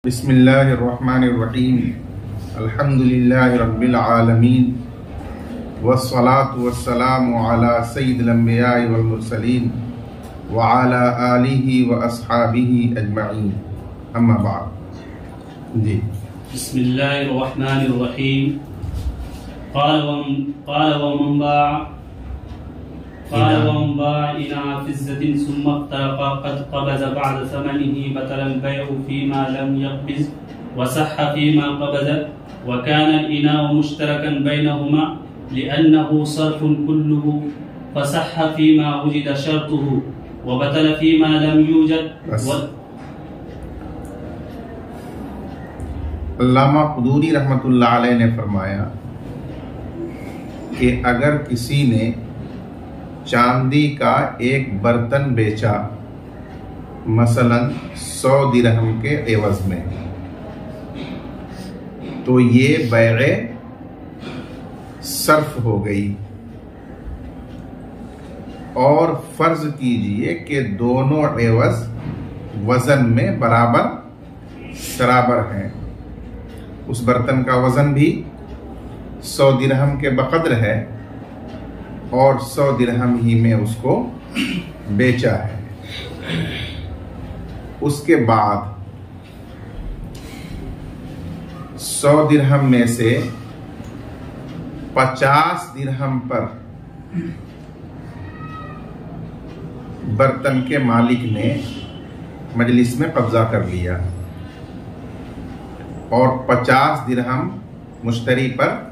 बिस्मिल्लाहिर्रहमानिर्रहीम अल्हम्दुलिल्लाहि रब्बिल आलमीन वस्सलातु वस्सलामु अला सय्यिदिल अंबिया'i वल मुरसलीन व अला आलिहि व अस्हाबिहि अजमईन अम्मा बाद। जी बिस्मिल्लाहिर्रहमानिर्रहीम। क़ाल वमन बाअ इना फिज़्ज़तिन सुम्मा इख्तरक़ा क़द क़बज़ बअद समनिही बतलल बैअु फ़ीमा लम यक़बिज़ व सह्ह फ़ीमा क़बज़ व कान अल-इनाउ मुश्तरकन बैनहुमा लिअन्नहु सर्फ़ुन कुल्लुहु फ़सह्ह फ़ीमा वुजिद शर्तुहु व बतल फ़ीमा लम यूजद। अल्लामा क़ुदूरी रहमतुल्लाह अलैह ने फरमाया कि अगर किसी ने चांदी का एक बर्तन बेचा मसलन 100 दिरहम के एवज में, तो ये बैए सर्फ हो गई। और फर्ज कीजिए कि दोनों एवज वजन में बराबर हैं। उस बर्तन का वजन भी 100 दिरहम के बकद्र है और 100 दिरहम ही में उसको बेचा है। उसके बाद 100 दिरहम में से 50 दिरहम पर बर्तन के मालिक ने मजलिस में कब्जा कर लिया और 50 दिरहम मुश्तरी पर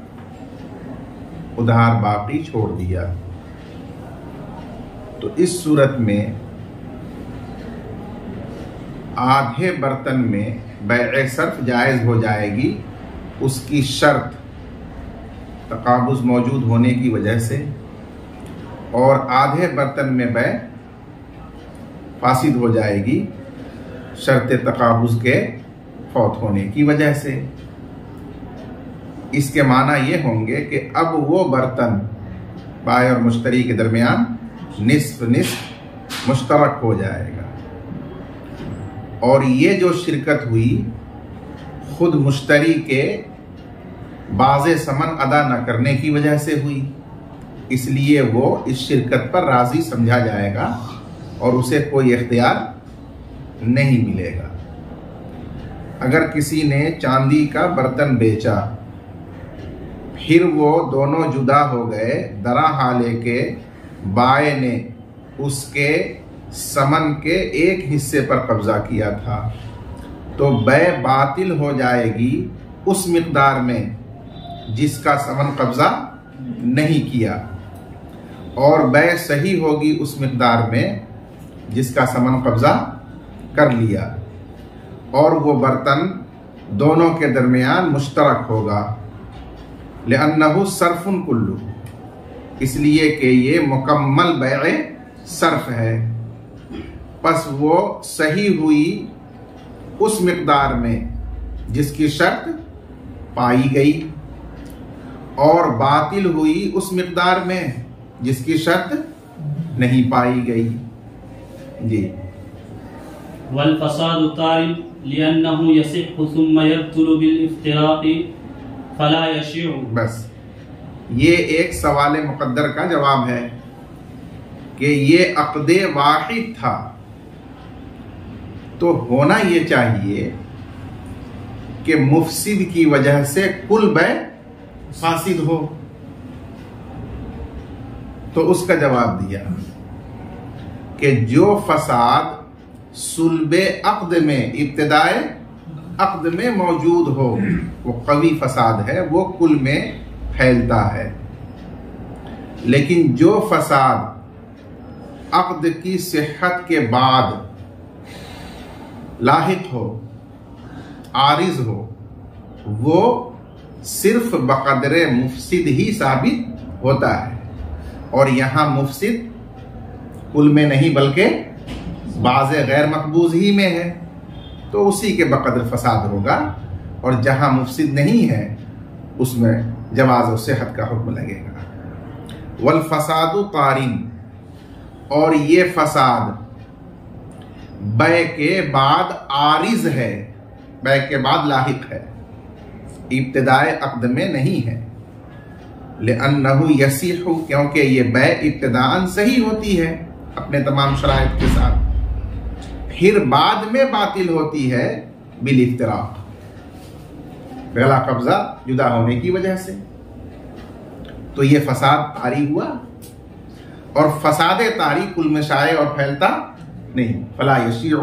उधार बाकी छोड़ दिया। तो इस सूरत में आधे बर्तन में बैए सर्फ जायज हो जाएगी, उसकी शर्त तकाबुज मौजूद होने की वजह से, और आधे बर्तन में बै फासिद हो जाएगी शर्त तकाबुज के फौत होने की वजह से। इसके माना ये होंगे कि अब वो बर्तन बाय और मुश्तरी के दरमियान निस्फ मुश्तरक हो जाएगा। और ये जो शिरकत हुई खुद मुश्तरी के बाज़े समन अदा न करने की वजह से हुई, इसलिए वो इस शिरकत पर राजी समझा जाएगा और उसे कोई इख्तियार नहीं मिलेगा। अगर किसी ने चांदी का बर्तन बेचा, फिर वो दोनों जुदा हो गए, दरा हाले के बाए ने उसके समन के एक हिस्से पर कब्जा किया था, तो बै बातिल हो जाएगी उस मिकदार में जिसका समन कब्जा नहीं किया, और बै सही होगी उस मिकदार में जिसका समन कब्जा कर लिया, और वो बर्तन दोनों के दरमियान मुश्तरक होगा। लिअन्नहु सर्फुन कुल्लु, इसलिए कि ये मुकम्मल बैए सर्फ है। बस वो सही हुई उस मिकदार में जिसकी शर्त पाई गई, और बातिल हुई उस मिकदार में जिसकी शर्त नहीं पाई गई। जी। वल फसादु तारिब लिअन्नहु यसिहु सुम्मा यब्तुलु बिल इफ्तिराक़ि फला यशिउ। बस ये एक सवाल मुक़द्दर का जवाब है कि ये अक़दे वाहिद था, तो होना ये चाहिए कि मुफसिद की वजह से कुल बै फासिद हो। तो उसका जवाब दिया कि जो फसाद सुल्बे अक़द में, इब्तिदाए अक़द में मौजूद हो, वो कवी फसाद है, वो कुल में फैलता है। लेकिन जो फसाद अक़द की सिहत के बाद लाहिक हो, आरिज हो, वो सिर्फ बक़दरे मुफसिद ही साबित होता है। और यहाँ मुफसिद कुल में नहीं बल्कि बाज़े गैर मकबूज ही में है, तो उसी के बक़द्र फसाद होगा। और जहाँ मुफसिद नहीं है उसमें जवाज़ और सेहत का हुक्म लगेगा। वल फसादु तारिन, और ये फसाद बै के बाद आरिज है, बै के बाद लाहिक है, इब्तिदाए अक़्द में नहीं है। लिअन्नहु यसीहु, क्योंकि ये बै इब्तिदाअन सही होती है अपने तमाम शराइत के साथ, फिर बाद में बातिल होती है बिल इफ्तिराक, पहला कब्जा जुदा होने की वजह से। तो ये फसाद तारी हुआ, और फसाद तारी कुल में शाये और फैलता नहीं, फला यशीउ,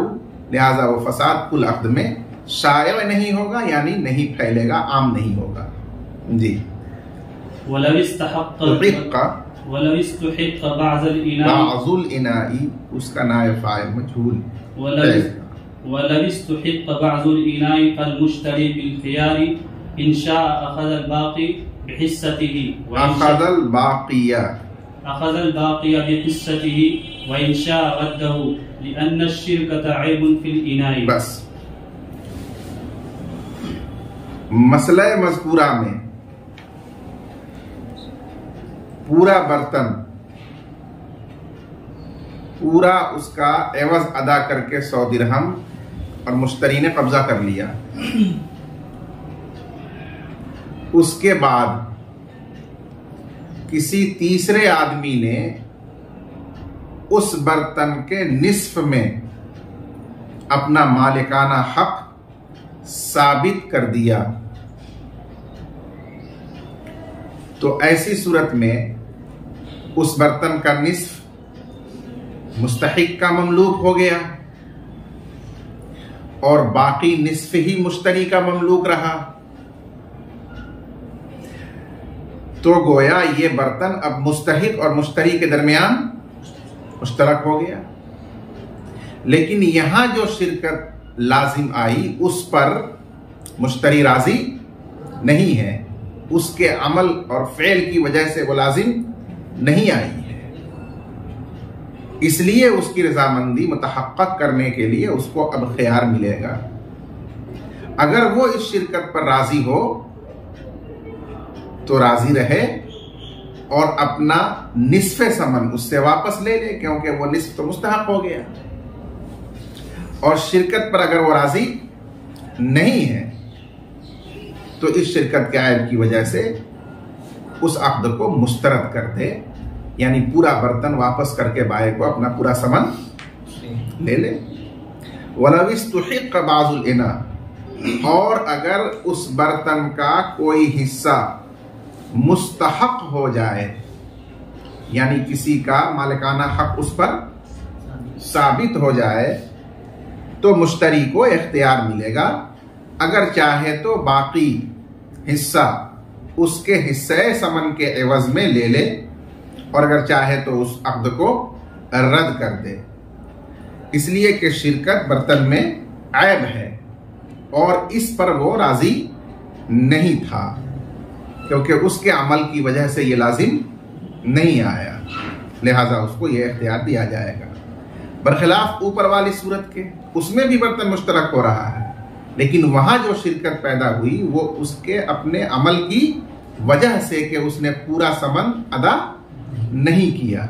लिहाजा वो फसाद कुल अक़्द में शाये नहीं होगा, यानी नहीं फैलेगा, आम नहीं होगा। जी। बाज़ुल इनाई, उसका नायब फाइल मजहूल। बाज़ुल इनाई कल मुश्तरी बिल खियारी इंशा अखज़ल बाक़ी बिहिस्सतिही अखज़ल बाक़िया बिहिस्सतिही व इंशा रद्दहु लिअन्न अश-शिरकत ऐबुन फिल इनाई। बस मसला मज़कूरा में पूरा बर्तन, पूरा उसका एवज अदा करके 100 दिरहम और मुश्तरी ने कब्जा कर लिया, उसके बाद किसी तीसरे आदमी ने उस बर्तन के निस्फ में अपना मालिकाना हक साबित कर दिया, तो ऐसी सूरत में उस बर्तन का निस्फ मुस्तहिक का ममलूक हो गया और बाकी निस्फ ही मुश्तरी का ममलूक रहा। तो गोया ये बर्तन अब मुस्तहिक और मुश्तरी के दरमियान मुश्तरक हो गया। लेकिन यहां जो शिरकत लाजिम आई उस पर मुश्तरी राजी नहीं है, उसके अमल और फेल की वजह से वो लाजिम नहीं आई है, इसलिए उसकी रजामंदी मुतहक्कक करने के लिए उसको अब ख्यार मिलेगा। अगर वो इस शिरकत पर राजी हो तो राजी रहे और अपना निस्फ़े समन उससे वापस ले ले, क्योंकि वो निस्फ़ तो मुस्तहक हो गया। और शिरकत पर अगर वो राजी नहीं है तो इस शिरकत के आयब की वजह से उस अक़्द को मुस्तरद कर दे, यानी पूरा बर्तन वापस करके बाए को अपना पूरा समन ले ले। वलविस्तुहिक़ बाज़ुल इना, और अगर उस बर्तन का कोई हिस्सा मुस्तहक हो जाए, यानी किसी का मालिकाना हक उस पर साबित हो जाए, तो मुश्तरी को इख्तियार मिलेगा। अगर चाहे तो बाकी हिस्सा उसके हिस्से समन के एवज में ले ले, और अगर चाहे तो उस अक़्द को रद्द कर दे, इसलिए कि शिरकत बर्तन में ऐब है और इस पर वो राजी नहीं था, क्योंकि उसके अमल की वजह से ये लाजिम नहीं आया, लिहाजा उसको ये इख्तियार दिया जाएगा। बरखिलाफ ऊपर वाली सूरत के, उसमें भी बर्तन मुश्तरक हो रहा है, लेकिन वहां जो शिरकत पैदा हुई वो उसके अपने अमल की वजह से कि उसने पूरा समन अदा नहीं किया,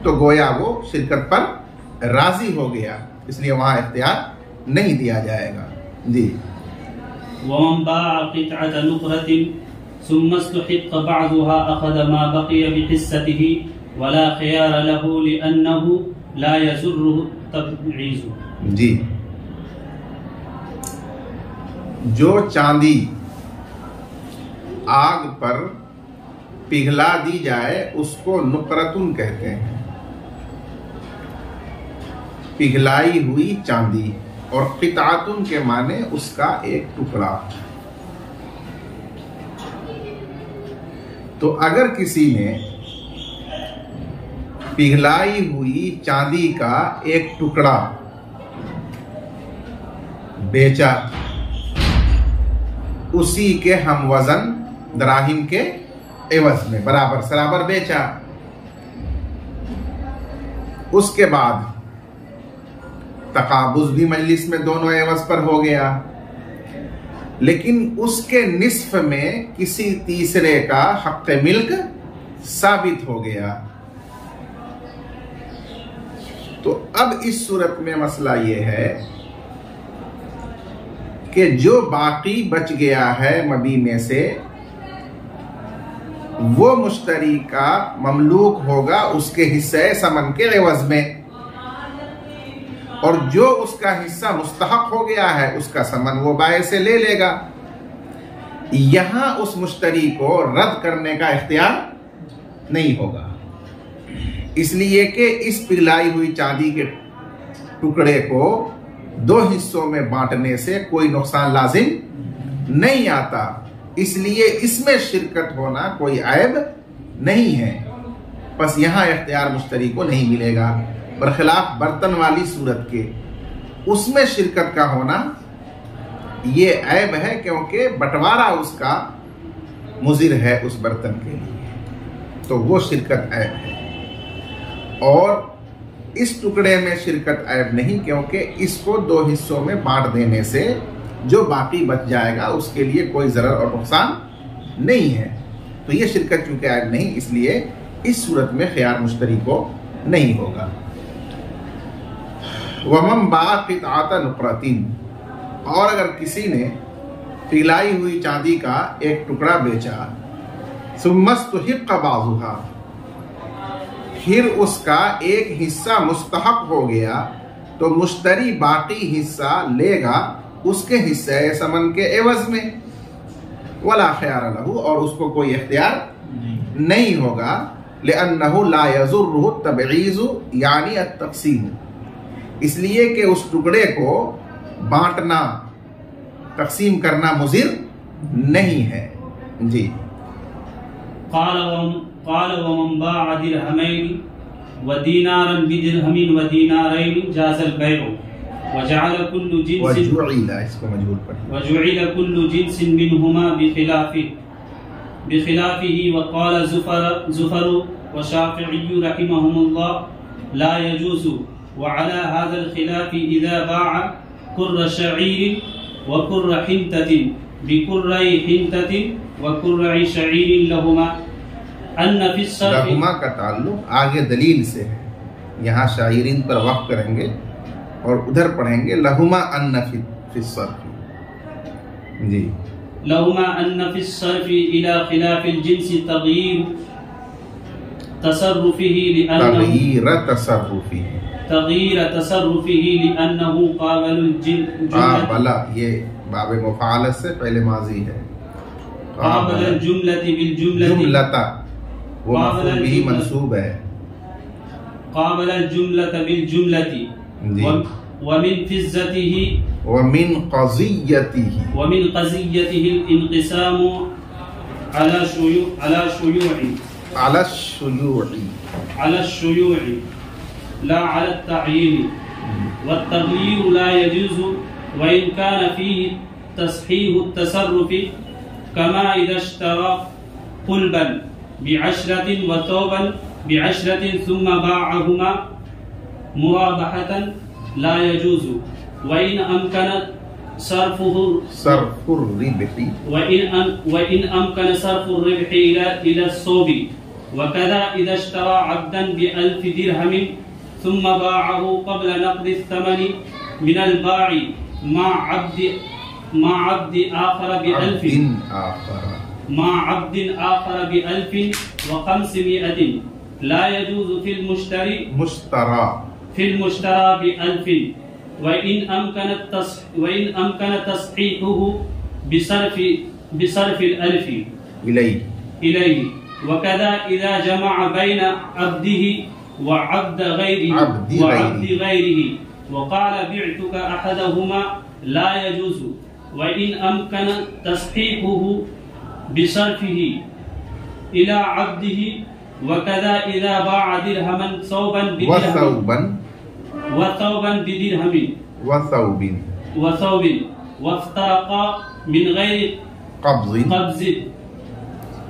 तो गोया वो शिरकत पर राजी हो गया, इसलिए वहां इख्तियार नहीं दिया जाएगा। जी। जी। जो चांदी आग पर पिघला दी जाए उसको नुकरतुन कहते हैं, पिघलाई हुई चांदी, और क़ितातुन के माने उसका एक टुकड़ा। तो अगर किसी ने पिघलाई हुई चांदी का एक टुकड़ा बेचा, उसी के हम वजन दराहिम के एवज में बराबर सराबर बेचा, उसके बाद तकाबुज भी मजलिस में दोनों एवज पर हो गया, लेकिन उसके निस्फ में किसी तीसरे का हक़ मिल्क साबित हो गया। तो अब इस सूरत में मसला यह है कि जो बाकी बच गया है मबी में से वो मुश्तरी का ममलूक होगा उसके हिस्से समन के एवज में, और जो उसका हिस्सा मुस्तहक हो गया है उसका समन वो बाय से ले लेगा। यहां उस मुश्तरी को रद्द करने का इख्तियार नहीं होगा, इसलिए कि इस पिघलाई हुई चांदी के टुकड़े को दो हिस्सों में बांटने से कोई नुकसान लाजिम नहीं आता, इसलिए इसमें शिरकत होना कोई ऐब नहीं है। बस यहां इख्तियार मुश्तरी को नहीं मिलेगा, बरखिलाफ बर्तन वाली सूरत के उसमें शिरकत का होना ये ऐब है, क्योंकि बंटवारा उसका मुजिर है उस बर्तन के लिए, तो वो शिरकत ऐब है। और इस टुकड़े में शिरकत ऐब नहीं, क्योंकि इसको दो हिस्सों में बांट देने से जो बाकी बच जाएगा उसके लिए कोई ज़रर और नुकसान नहीं है, तो ये शिरकत चूंकि ऐब नहीं, इसलिए इस सूरत में खियार मुश्तरी को नहीं होगा। वमम बाक़िताता नुक़रातिन, और अगर किसी ने पिघलाई हुई चांदी का एक टुकड़ा बेचा, सुम्मस्तुहिक़्क़ बाज़ुहा, फिर उसका एक हिस्सा मुस्तहक हो गया, तो मुश्तरी बाकी हिस्सा लेगा उसके हिस्से समन के एवज में, वला ख़ियार लहू, और उसको कोई इख्तियार नहीं होगा, लिअन्नहु ला यज़ुर्रुहु तबईज़ु यानी अत-तक़सीम, इसलिए कि उस टुकड़े को बांटना तक़सीम करना मुज़िर नहीं है। जी। क़ाल वमन बाअ दिरहमैन व दीनारन बिदिरहमिन व दीनारैन जाज़ल बैउ वजअल कुल्लु जिन्सिन कुल्लु जिन्सिन मिनहुमा बिखिलाफिही वक़ाल ज़ुफ़र व शाफ़िई रहिमहुमुल्लाह ला यजूज़ु वअला हाज़ल खिलाफ़ि इज़ा बाअ कुर्र शईरिन व कुर्र हिंततिन बिकुर्रई हिंततिन व कुर्रई शईरिन लहुमा अन्ना फिस सर्फ़ि, लहुमा का ताल्लुक आगे दलील से है, यहाँ शायरीन पर वक़्फ़ करेंगे और उधर पढ़ेंगे लहुमा अन्ना फिस सर्फ़ि। जी। लहुमा अन्ना फिस सर्फ़ि इला खिलाफ़िल जिन्सि तग़यीर तसर्रुफ़िही लिअन्नहु क़ाबलुल जुमला, ये बाब मुफ़ाअलत से पहले माजी है, क़ाबलल जुमलति बिल जुमलति, वो मफ़ऊल बिही मंसूब है, क़ाबलल जुमलत बिल जुमलति व मिन फ़िज़्ज़तिही व मिन क़ज़िय्यतिही इंक़िसामु अला शुयू'i ला अला तअयीन वत्तग़यीर ला यजूज़ु व इन कान फ़ीही तस्हीहु तसर्रुफ़ि कमा इज़ा इश्तरा क़ुल्बन बिअशरतिन व तौबन बिअशरतिन सुम्मा बाअहुमा मुराबहतन ला यजूज़ु व इन अमकन सर्फ़ुर रिबही इला सोबी वकज़ा इज़ा इश्तरा अब्दन बिअल्फ़ दिरहमिन सुम्मा बाअहु क़ब्ल नक़्दि थमनि मिनल बाइ मा अब्दि आख़र बिअल्फ़िन व ख़म्समिअतिन ला यजूज़ु फिल मुश्तरा बिअल्फ़िन व इन अमकन तस्हीहुहु बिसर्फ़िल अल्फ़ि इलैहि वकज़ा इज़ा जमअ बैन अब्दिही व अब्दि गैरिही वक़ाल बिअतुका अहदहुमा ला यजूज़ु व इन अमकन तस्हीहुहु बिसर्फ़िही इला अब्दिही वकज़ा इज़ा बाअ दिरहमन सौबन बिदिरहमिन वसौबिन वफ्तरक़ा मिन गैरि क़ब्ज़िन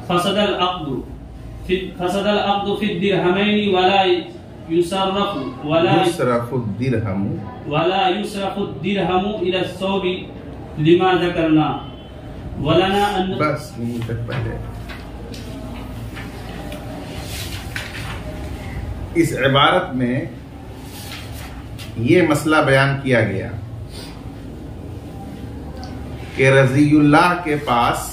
फसदल अक़्दु फ़ि दिरहमैनि वला युसरफ़ु दिरहमु इला सौबि लिमा ज़करना वलना अन। बस यहीं तक पहले इस इबारत में ये मसला बयान किया गया कि रज़ियुल्लाह के पास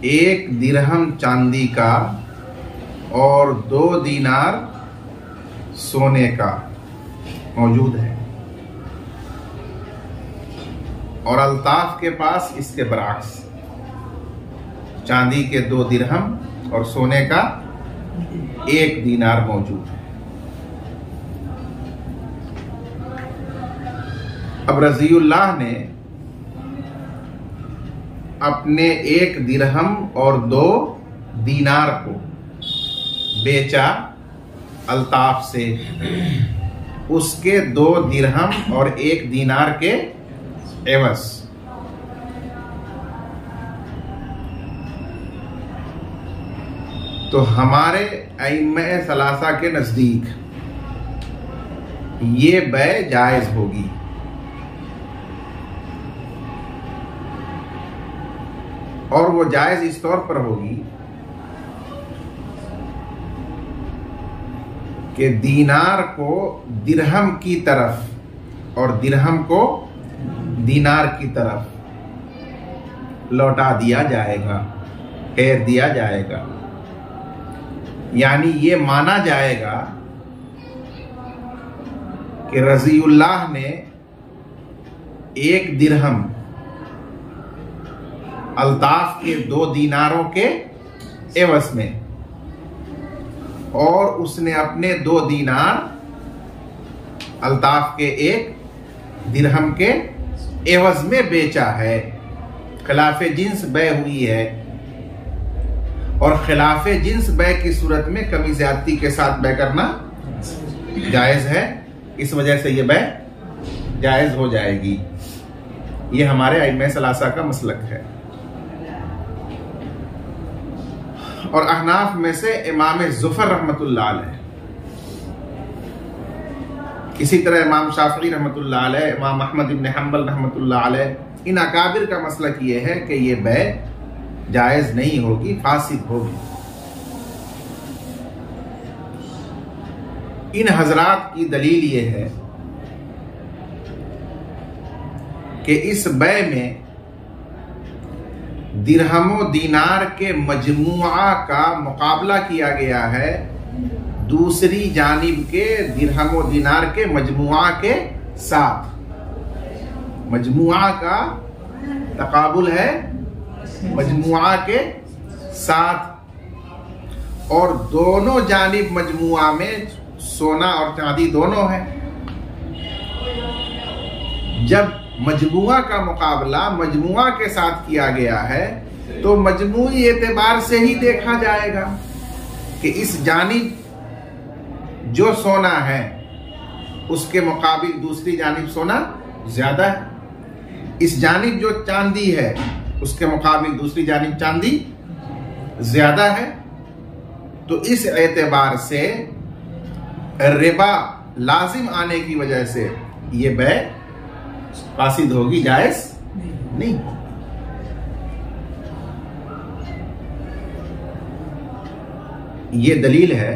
1 दिरहम चांदी का और 2 दीनार सोने का मौजूद है, और अल्ताफ के पास इसके बरअक्स चांदी के 2 दिरहम और सोने का 1 दीनार मौजूद है। अब रज़ियुल्लाह ने अपने 1 दिरहम और 2 दीनार को बेचा अल्ताफ से, उसके 2 दिरहम और 1 दीनार के एवज। तो हमारे अइम्मे सलासा के नजदीक ये बै जायज होगी। और वो जायज इस तौर पर होगी कि दीनार को दिरहम की तरफ और दिरहम को दीनार की तरफ लौटा दिया जाएगा, फेर दिया जाएगा। यानी ये माना जाएगा कि रज़ियुल्लाह ने 1 दिरहम अल्ताफ के 2 दीनारों के एवज में, और उसने अपने 2 दीनार अल्ताफ के 1 दिरहम के एवज में बेचा है। खिलाफे जिन्स बै हुई है, और खिलाफे जिन्स बै की सूरत में कमी ज्यादती के साथ बै करना जायज है। इस वजह से ये बै जायज हो जाएगी। ये हमारे अइम्मे सलासा का मसलक है। और अहनाफ में से इमाम ज़ुफर रहमतुल्लाह अलैह, इसी तरह इमाम शाफी रहमतुल्लाह अलैह, इमाम अहमद इब्न हंबल रहमतुल्लाह अलैह, इन अकाबिर का मसलक ये है कि ये बै जायज नहीं होगी, फासिद होगी। इन हजरात की दलील ये है कि इस बै में दिरहमो दीनार के मजमुआ का मुकाबला किया गया है दूसरी जानिब के दिरहमो दीनार के मजमुआ के साथ। मजमुआ का तकाबुल है मजमुआ के साथ, और दोनों जानिब मजमुआ में सोना और चांदी दोनों है। जब मजमुआ का मुकाबला मजमुआ के साथ किया गया है तो मजमुई एतबार से ही देखा जाएगा कि इस जानिब जो सोना है उसके मुकाबिल दूसरी जानिब सोना ज्यादा है, इस जानिब जो चांदी है उसके मुकाबिल दूसरी जानिब चांदी ज्यादा है। तो इस एतबार से रिबा लाजिम आने की वजह से ये बै फासिद होगी, जायज नहीं। ये दलील है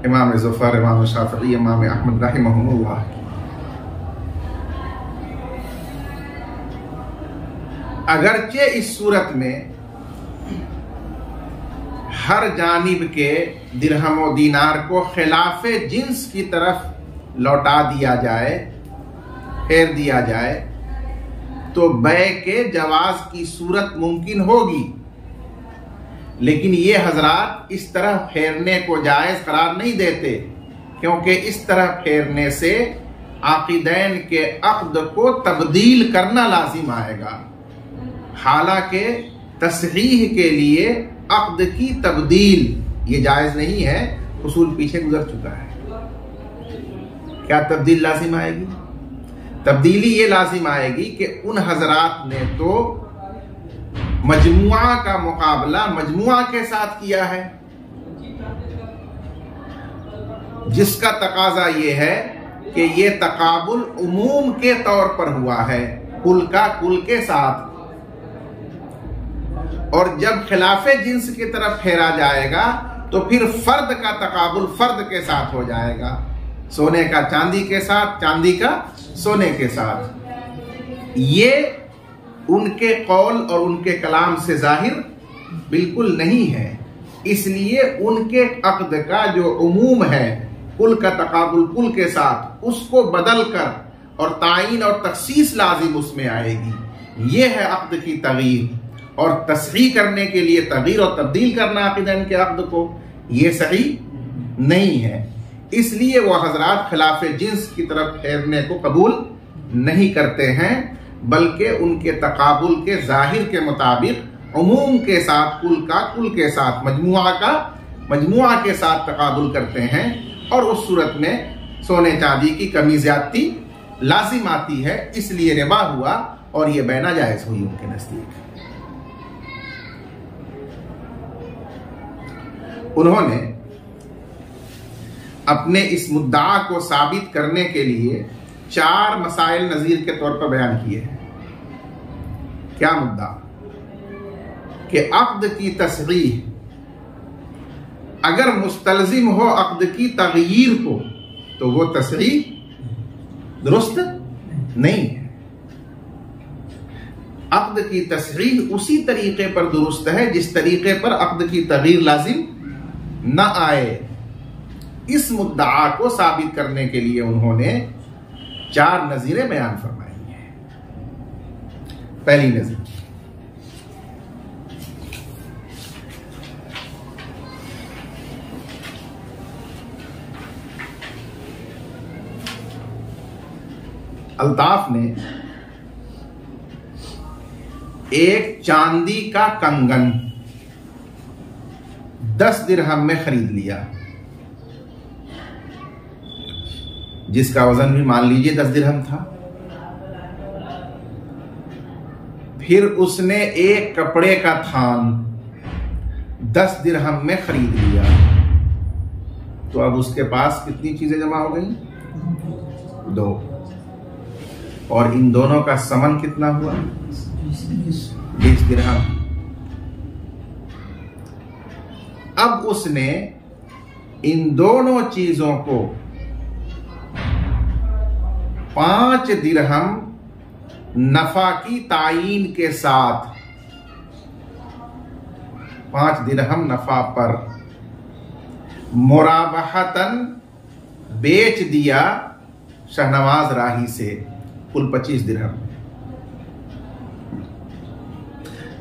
इमाम ज़ुफर, इमाम शाफी, इमाम अहमद रहमहुल्लाह की। अगरचे इस सूरत में हर जानिब के दिरहम व दीनार को खिलाफे जिन्स की तरफ लौटा दिया जाए, फेर दिया जाए, तो बै के जवाज की सूरत मुमकिन होगी। लेकिन ये हजरात इस तरह फेरने को जायज करार नहीं देते, क्योंकि इस तरह फेरने से आकिदैन के अक्द को तब्दील करना लाजिम आएगा। हालांकि तस्हीह के लिए अक्द की तब्दील ये जायज नहीं है, उसूल पीछे गुजर चुका है। क्या तब्दील लाजिम आएगी? तब्दीली ये लाजिम आएगी कि उन हजरात ने तो मजमुआ का मुकाबला मजमुआ के साथ किया है, जिसका तकाजा ये है कि ये तकाबुल उमूम के तौर पर हुआ है, कुल का कुल के साथ। और जब खिलाफे जिन्स की तरफ फेरा जाएगा तो फिर फर्द का तकाबुल फर्द के साथ हो जाएगा, सोने का चांदी के साथ, चांदी का सोने के साथ। ये उनके कौल और उनके कलाम से जाहिर बिल्कुल नहीं है। इसलिए उनके अक्द का जो उमूम है कुल का तकाबुल कुल के साथ, उसको बदल कर और तायीन और तखसीस लाजिम उसमें आएगी। ये है अक्द की तगयीर। और तस्हीह करने के लिए तगयीर और तब्दील करना अक़ीदन के अक्द को, ये सही नहीं है। इसलिए वह हजरात खिलाफ जिन्स की तरफ फेरने को कबूल नहीं करते हैं, बल्कि उनके तकाबुल के जाहिर के मुताबिक उमूम के साथ, कुल का कुल के साथ, मजमुआ का मजमुआ के साथ तकाबुल करते हैं। और उस सूरत में सोने चांदी की कमी ज्यादती लाजिम आती है, इसलिए रिबा हुआ और ये बैना जायज हुई उनके नजदीक। उन्होंने अपने इस मुद्दा को साबित करने के लिए 4 मसाइल नजीर के तौर पर बयान किए हैं। क्या मुद्दा? कि अक्द की तस्रीह अगर मुस्तलजिम हो अक्द की तगयीर को, तो वो तस्रीह दुरुस्त नहीं है। अक्द की तस्रीह उसी तरीके पर दुरुस्त है जिस तरीके पर अक्द की तगयीर लाजिम न आए। इस मुद्दा को साबित करने के लिए उन्होंने 4 नजीरें बयान फरमाई हैं। पहली नजीर, अल्ताफ ने एक चांदी का कंगन 10 दिरहम में खरीद लिया, जिसका वजन भी मान लीजिए 10 दिरहम था। फिर उसने एक कपड़े का थान 10 दिरहम में खरीद लिया, तो अब उसके पास कितनी चीजें जमा हो गई? 2। और इन दोनों का समन कितना हुआ? 20 दिरहम। अब उसने इन दोनों चीजों को 5 दिरहम नफा की तायीन के साथ, 5 दिरहम नफा पर मुराबहतन बेच दिया शहनवाज राही से, कुल 25 दिरहम।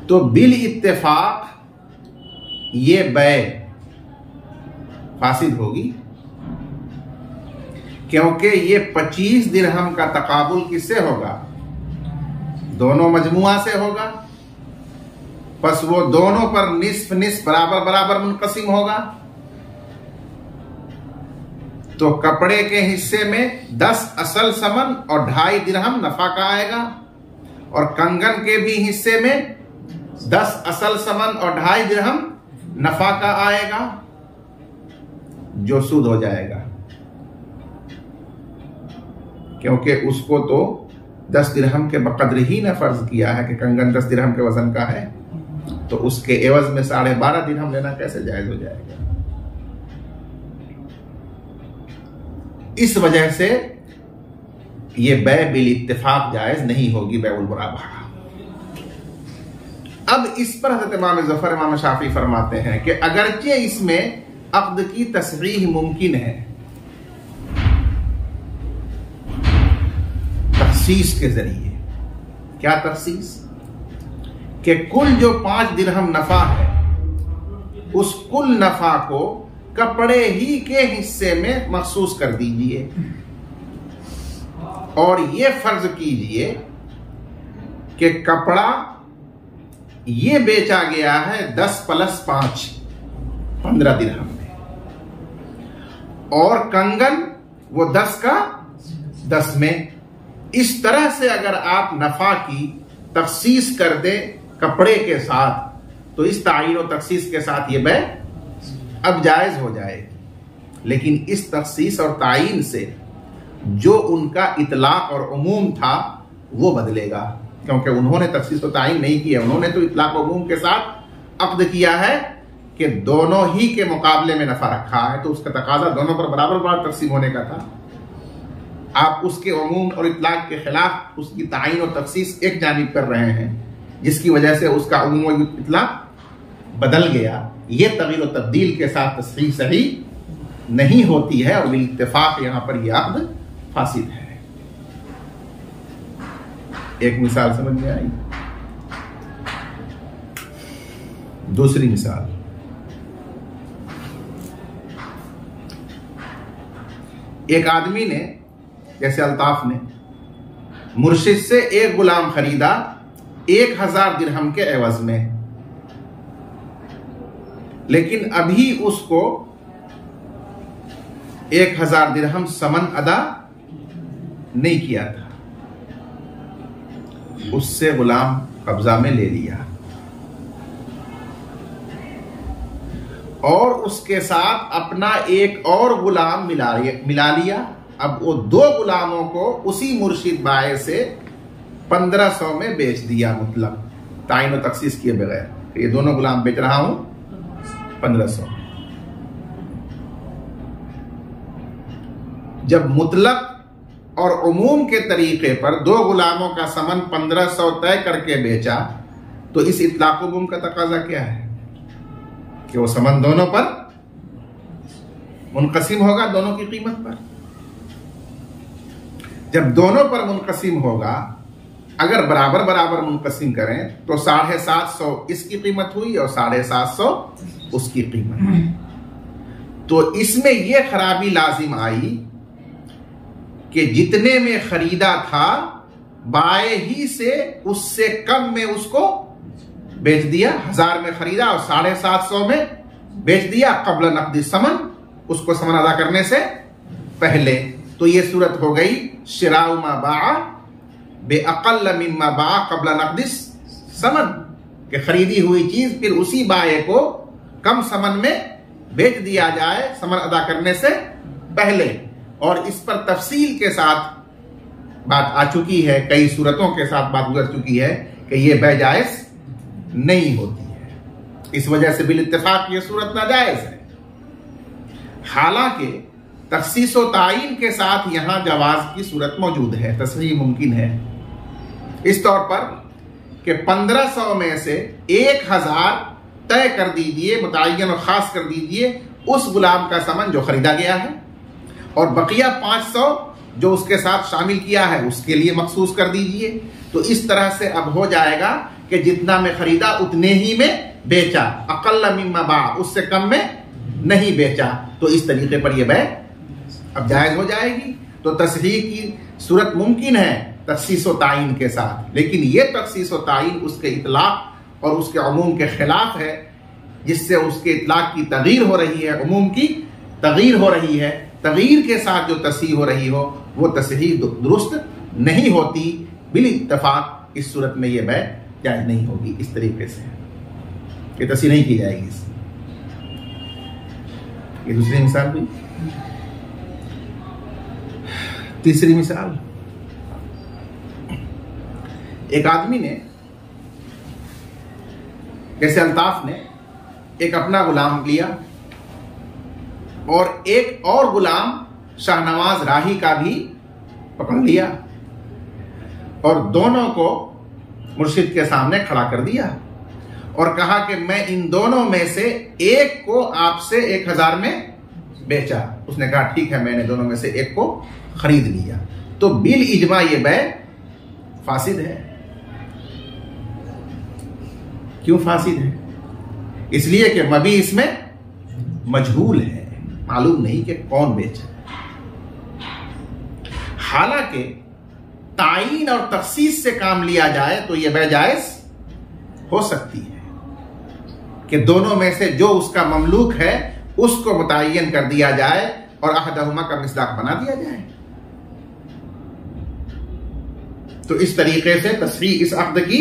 तो बिल इत्तेफाक ये बै फासिद होगी, क्योंकि ये 25 दिरहम का तकाबुल किससे होगा? दोनों मजमुआ से होगा। बस वो दोनों पर निस्फ निस्फ बराबर बराबर मुनकसिम होगा। तो कपड़े के हिस्से में 10 असल समन और 2.5 दिरहम नफा का आएगा, और कंगन के भी हिस्से में 10 असल समन और 2.5 दिरहम नफा का आएगा, जो सूद हो जाएगा, क्योंकि उसको तो 10 दिरहम के बकद्र ही ने फर्ज किया है कि कंगन 10 दिरहम के वजन का है, तो उसके एवज में 12.5 दिरहम लेना कैसे जायज हो जाएगा? इस वजह से ये बै बिल इत्तेफाक जायज नहीं होगी, बैउल मुराबहा। अब इस पर हज़रत इमाम ज़फ़र इमाम शाफ़ी फरमाते हैं कि अगरचे इसमें अक़्द की तस्रीह मुमकिन है तख़सीस के जरिए। क्या तख़सीस? कि कुल जो 5 दिरहम नफा है, उस कुल नफा को कपड़े ही के हिस्से में मखसूस कर दीजिए, और ये फर्ज कीजिए कि कपड़ा ये बेचा गया है 10 + 5 15 दिरहम में, और कंगन वो 10 का 10 में। इस तरह से अगर आप नफा की तखसीस कर दे कपड़े के साथ, तो इस तायीन और तखसीस के साथ ये बै अब जायज हो जाएगी। लेकिन इस तखसीस और तायीन से जो उनका इतलाक और उमूम था वो बदलेगा, क्योंकि उन्होंने तखसीस और तायीन नहीं किया, उन्होंने तो इतलाक और उमूम के साथ अक़्द किया है कि दोनों ही के मुकाबले में नफा रखा है, तो उसका तकाजा दोनों पर बराबर बराबर तकसीम होने का था। आप उसके उमूम और इतलाक के खिलाफ उसकी तायीन और तखसीस एक जानिब कर रहे हैं, जिसकी वजह से उसका उमूम और इतलाक बदल गया। ये तगयीर और तब्दील के साथ तस्रीह सही नहीं होती है और बिल इत्तेफाक यहां पर यह अक़्द फासिद है। एक मिसाल समझ में आई। दूसरी मिसाल, एक आदमी ने, जैसे अल्ताफ ने, मुर्शिद से एक गुलाम खरीदा 1000 दिरहम के एवज में, लेकिन अभी उसको 1000 दिरहम समन अदा नहीं किया था। उससे गुलाम कब्जा में ले लिया और उसके साथ अपना एक और गुलाम मिला लिया। अब वो 2 गुलामों को उसी मुर्शिद बाए से 1500 में बेच दिया, मतलब तायीन और तखसीस किए बगैर। ये दोनों गुलाम बेच रहा हूं 1500। जब मुतलक और उमूम के तरीके पर 2 गुलामों का समन 1500 तय करके बेचा, तो इस इतलाक उमूम का तकाजा क्या है कि वो समन दोनों पर मुनक़सिम होगा, दोनों की कीमत पर। जब दोनों पर मुनक़सिम होगा, अगर बराबर बराबर मुनक़सिम करें तो 750 इसकी कीमत हुई और 750 उसकी कीमत। तो इसमें यह खराबी लाजिम आई कि जितने में खरीदा था बाए ही से उससे कम में उसको बेच दिया। 1000 में खरीदा और 750 में बेच दिया क़ब्ल नक़दी समन, उसको समन अदा करने से पहले। तो ये सूरत हो गई शिराउ मा बाअ बेअक़ल्ल मिम्मा बाअ क़ब्ल नक़दी समन, कि खरीदी हुई चीज फिर उसी बाए को कम समन में बेच दिया जाए समन अदा करने से पहले। और इस पर तफसील के साथ बात आ चुकी है, कई सूरतों के साथ बात गुजर चुकी है कि यह बै जायज नहीं होती है। इस वजह से बिल इत्तेफाक यह सूरत नाजायज है। हालांकि तखसीस व तायीन के साथ यहां जवाज की सूरत मौजूद है, तस्रीह मुमकिन है। इस तौर पर कि 1500 में से 1000 तय कर दीजिए, मुतय्यन और खास कर दीजिए उस गुलाम का समन जो खरीदा गया है, और बकिया 500 जो उसके साथ शामिल किया है उसके लिए मखसूस कर दीजिए। तो इस तरह से अब हो जाएगा कि जितना में खरीदा उतने ही में बेचा, अक़ल्ल मिम्मा बाअ, उससे कम में नहीं बेचा। तो इस तरीके पर यह बै अब जायज हो जाएगी। तो तस्रीह की सूरत मुमकिन है तखसीस व तायीन के साथ, लेकिन यह तखसीस व तायीन उसके इतलाक और उसके उमूम के खिलाफ है, जिससे उसके इतलाक की तगयीर हो रही है, उमूम की तगयीर हो रही है। तगयीर के साथ जो तस्रीह हो रही हो वो तस्रीह दुरुस्त नहीं होती। बिल इत्तेफाक इस सूरत में यह बै जायज नहीं होगी। इस तरीके से ये तस्रीह नहीं की जाएगी। ये दूसरी मिसाल हुई। तीसरी मिसाल, एक आदमी ने, जैसे अल्ताफ ने, एक अपना गुलाम लिया और एक और गुलाम शाहनवाज राही का भी पकड़ लिया और दोनों को मुर्शिद के सामने खड़ा कर दिया और कहा कि मैं इन दोनों में से एक को आपसे 1000 में बेचा। उसने कहा ठीक है, मैंने दोनों में से एक को खरीद लिया। तो बिल इजमा ये बै फासिद है। क्यों फासिद है? इसलिए कि मबी इसमें मजहूल है, मालूम नहीं कि कौन बेचा। हालांकि तायीन और तखसीस से काम लिया जाए तो यह बै जायज हो सकती है कि दोनों में से जो उसका ममलूक है उसको मुतय्यन कर दिया जाए और अहदहुमा का मिसदाक बना दिया जाए। तो इस तरीके से तस्रीह इस अक़्द की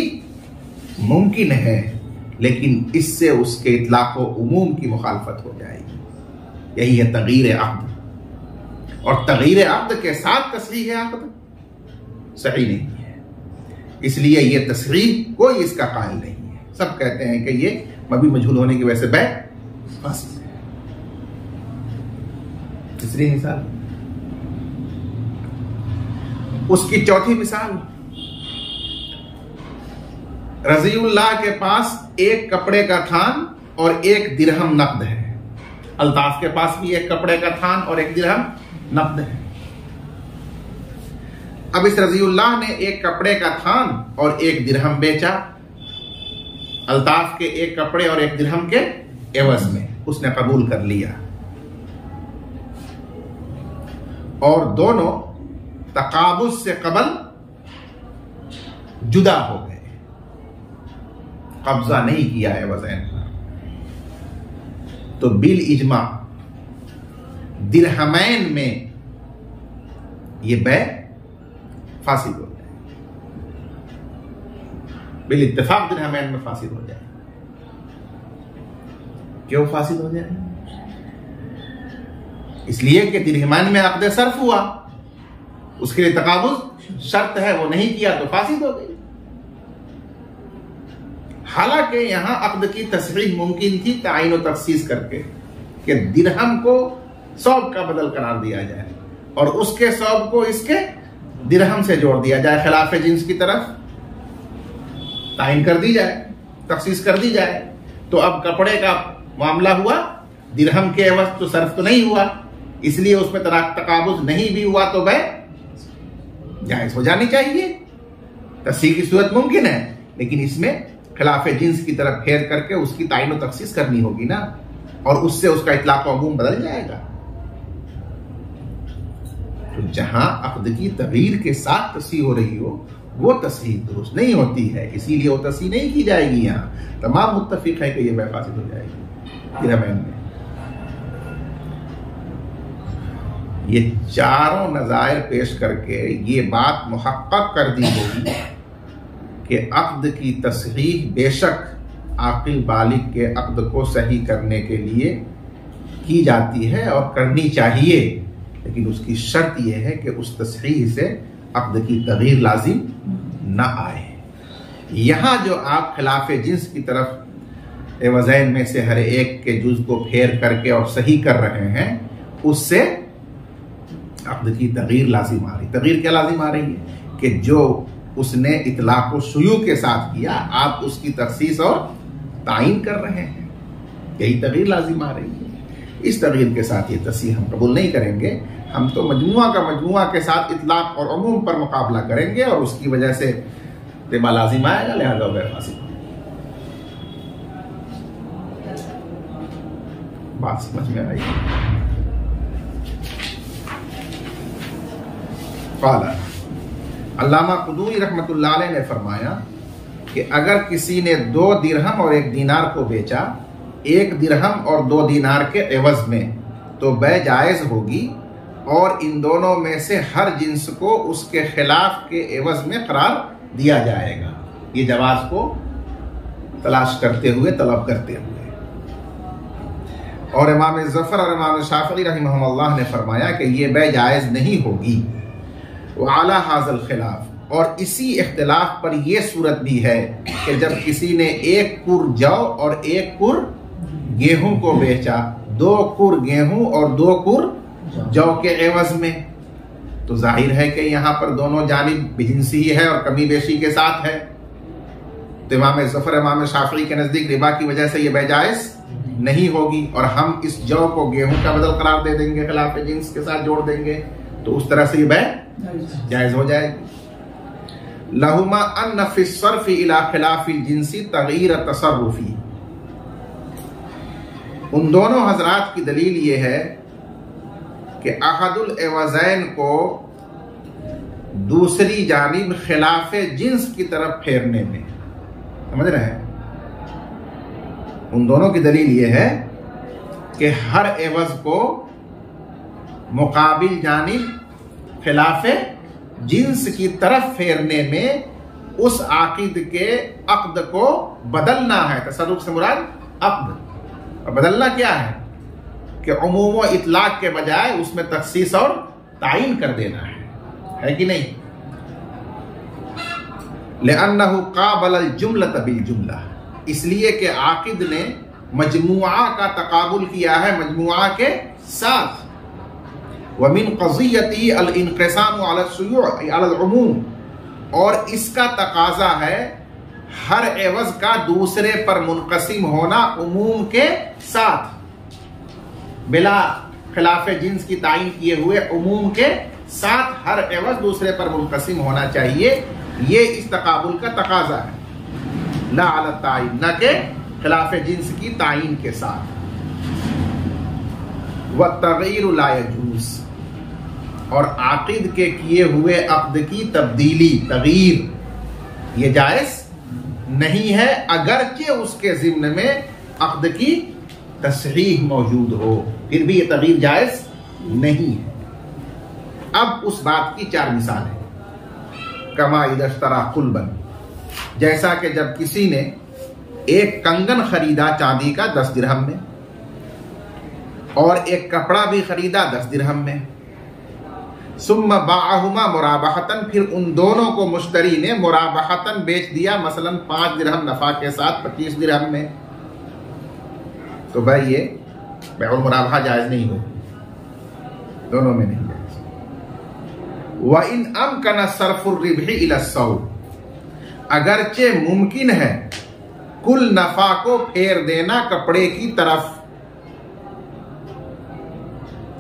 मुमकिन है, लेकिन इससे उसके इतलाक़ व उमूम की मुखालफत हो जाएगी। यही है तग़यीर अक़्द। और तग़यीर अक़्द के साथ तस्रीह अक़्द सही नहीं है, इसलिए यह तस्रीह कोई इसका कायल नहीं है। सब कहते हैं कि ये मबी मजहूल होने की वजह से बै फासिद है। तीसरी मिसाल, उसकी चौथी मिसाल, रजीउल्लाह के पास एक कपड़े का थान और एक दिरहम नकद है। अल्ताफ के पास भी एक कपड़े का थान और एक दिरहम नकद है। अब इस रजीउल्लाह ने एक कपड़े का थान और एक दिरहम बेचा अल्ताफ के एक कपड़े और एक दिरहम के एवज में, उसने कबूल कर लिया और दोनों तकाबुज से कबल जुदा हो गए, कब्जा नहीं किया एवज़ैन पर। तो बिल इजमा दिरहमैन में ये बै फासिद हो जाए, बिल इत्तेफाक दिरहमैन में फासिद हो जाए। क्यों फासिद हो जाए? इसलिए कि दिरहमैन में अक़्द सर्फ हुआ, उसके लिए तकाबुज शर्त है, वो नहीं किया तो फासिद हो गई। हालांकि यहां अक़्द की तस्रीह मुमकिन थी तायीन और तख़सीस करके कि दिरहम को सौब का बदल करार दिया जाए और उसके सौब को इसके दिरहम से जोड़ दिया जाए, खिलाफ जिन्स की तरफ तायीन कर दी जाए, तख़सीस कर दी जाए। तो अब कपड़े का मामला हुआ, दिरहम के एवज तो सर्फ तो नहीं हुआ, इसलिए उसमें तकाबुज नहीं भी हुआ तो वह जायज हो जानी चाहिए। तस्सीह की सूरत मुमकिन है, लेकिन इसमें खिलाफ जिन्स की तरफ फेर करके उसकी तायीन और तख़सीस करनी होगी ना, और उससे उसका इतलाक़ व अमूम बदल जाएगा। तो जहां अक़्द की तग़यीर के साथ तस्सीह हो रही हो वो तस्सीह दुरुस्त नहीं होती है, इसीलिए वो तस्सीह नहीं की जाएगी। यहाँ तमाम मुत्तफ़िक़ है कि यह बै फासिद हो जाएगी दिरहमैन में। ये चारों नज़ायर पेश करके ये बात मुहक्क़क़ कर दी गई कि अक़्द की तस्हीह बेशक आक़िल बालिग के अक़्द को सही करने के लिए की जाती है और करनी चाहिए, लेकिन उसकी शर्त यह है कि उस तस्हीह से अक़्द की तग़यीर लाजिम न आए। यहाँ जो आप खिलाफ जिन्स की तरफ एवज़ैन में से हर एक के जुज़ को फेर करके और सही कर रहे हैं, उससे अक़्द की तग़यीर लाजिम आ रही। तग़यीर क्या लाजिम आ रही है कि जो उसने इतलाक़ व शुयू के साथ किया, आप उसकी तख़सीस और तायीन कर रहे हैं, यही तग़यीर लाजिम आ रही है। इस तग़यीर के साथ ये तस्सीह हम कबूल नहीं करेंगे, हम तो मजमुआ के साथ इतलाक़ और अमूम पर मुकाबला करेंगे और उसकी वजह से रिबा लाजिम आएगा, लिहाजा वह फासिद। बात समझ में आई? अल्लामा क़ुदूरी रहमतुल्लाह अलैह ने फरमाया कि अगर किसी ने 2 दिरहम और 1 दीनार को बेचा, 1 दिरहम और 2 दीनार के एवज में, तो बै जायज़ होगी और इन दोनों में से हर जिन्स को उसके खिलाफ के एवज में करार दिया जाएगा, ये जवाज़ को तलाश करते हुए, तलब करते हुए। और इमाम ज़फ़र और इमाम शाफ़िई रहमहुल्लाह ने फरमाया कि ये बै जायज़ नहीं होगी। आला हाज़ल खिलाफ, और इसी इख्तिलाफ पर यह सूरत भी है कि जब किसी ने 1 कुर जौ और 1 कुर गेहूं को बेचा, 2 कुर गेहूं और 2 कुर जौ के एवज में, तो जाहिर है कि यहाँ पर दोनों जानिब बिजिंसी है और कमी बेशी के साथ है। तो इमाम ज़फ़र इमाम शाफ़िई के नज़दीक रिबा की वजह से यह बैजाइज़ नहीं होगी और हम इस जौ को गेहूं का बदल करार दे देंगे, खिलाफ जिन्स के साथ जोड़ देंगे, तो उस तरह से ये बै जायज़ हो जाएगी। लहुमा अन्न फी सर्फ़ि इला खिलाफ़ि जिन्सी तग़यीर तसर्रुफ़ी, उन दोनों हजरात की दलील ये है कि अहदुल एवज़ैन को दूसरी जानिब खिलाफ जिन्स की तरफ फेरने में, समझ रहे हैं, उन दोनों की दलील ये है कि हर एवज को मुकाबिल जानिब खिलाफ जिन्स की तरफ फेरने में उस आकिद के अक़्द को बदलना है। तसर्रुफ़ से मुराद अक़्द, और बदलना क्या है कि उमूम व इतलाक़ के बजाय उसमें तख़सीस और तायीन कर देना है कि नहीं। लिअन्नहु क़ाबल जुमलत बिल जुमला, इसलिए कि आकिद ने मजमुआ का तकाबुल किया है मजमुआ के साथ। वमिन क़ज़ियती अल-इन्क़िसाम अला शुयूअ अला अल-उमूम, और इसका तकाजा है हर एवज का दूसरे पर मुनक़सिम होना उमूम के साथ, बिला खिलाफ जिन्स की तायीन किए हुए उमूम के साथ हर एवज दूसरे पर मुनक़सिम होना चाहिए। ये इस तकाबुल का तकाजा है, ला अला तायीन, न के खिलाफ जिन्स की तायीन के साथ। व तग़यीर ला यजूज़, और आकिद के किए हुए अक़्द की तब्दीली तग़यीर ये जायज़ नहीं है, अगरचे उसके ज़िम्न में अक़्द की तस्रीह मौजूद हो, फिर भी ये तग़यीर जायज़ नहीं है। अब उस बात की 4 मिसालें। कमा इदश्तरा कुल्बन, जैसा कि जब किसी ने एक कंगन खरीदा चांदी का 10 दिरहम में, और एक कपड़ा भी खरीदा 10 दिरहम में, सुम्मा बाअहुमा मुराबहतन, फिर उन दोनों को मुश्तरी ने मुराबहतन बेच दिया, मसलन 5 दिरहम नफा के साथ 25 दिरहम में, तो भाई ये बैउल मुराबहा जायज नहीं हो, दोनों में नहीं जायज। व इन अमकन सरफुर रिबही इला सौद, अगरचे मुमकिन है कुल नफा को फेर देना कपड़े की तरफ,